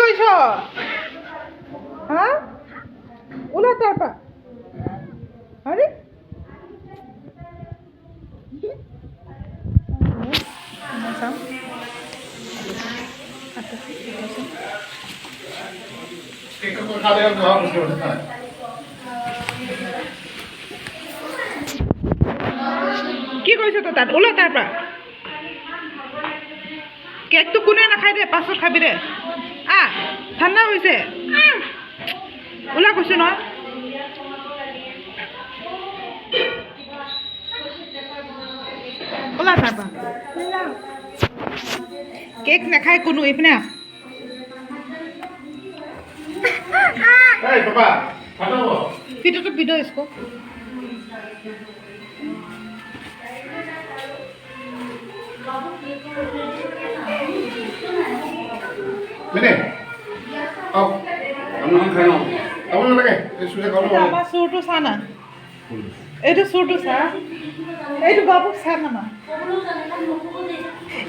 কৈছ হা ওলা তাৰপৰা আৰে কি কৈছ তো তাত ওলা তাৰপৰা কেকটো কোনে নাখায় দে পাছত খাবি দে ঠাণ্ডা হৈছে ওলা কৈছো নহয় ওলা তাৰপৰা কেক নাখায় কোনো এইপিনে পিঠোটো পিঠো इसको Ini, oh, kamu kan kamu lagi, sudah kamu. আমার সুরটো সানা এইটো সুরটো সা এইটো বাবু সানা মা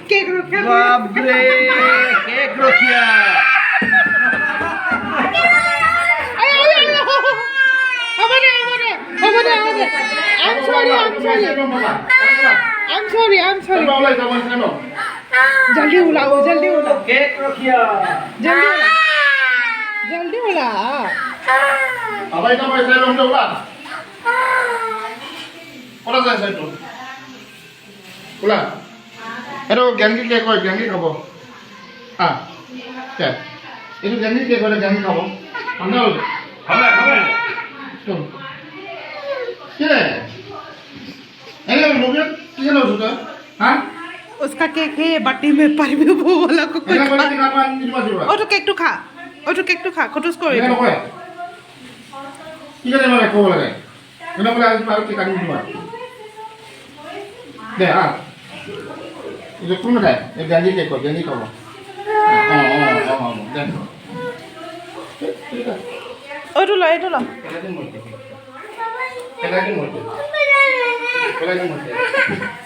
কেক রক্ষা বাবরে কেক রখিয়া I'm sorry. जल्दी उलाओ কেক রখিয়া जल्दी उला Apa itu apa saya belum ulang? Ulang saya itu. Ulang. Itu ganti kek kau ganti kau. Ya. Itu ganti kek kau ganti kau. Andal. খাবে Tuh. Kira. Ini mobil kira lo sudah? Hah? उसका cake है बाटी में पर भी वो वाला को कोई Ini boleh kenapa ini cuma jual? ओ तो केक तो खा खोटुस করে Ini apa ya? Kira ni mana kau boleh? Kenapa boleh baru kita ni cuma? Deh, itu pun ada. Ini ganti kek kau, ganti kau. Deh. এইটো ল Kailangan mo ito.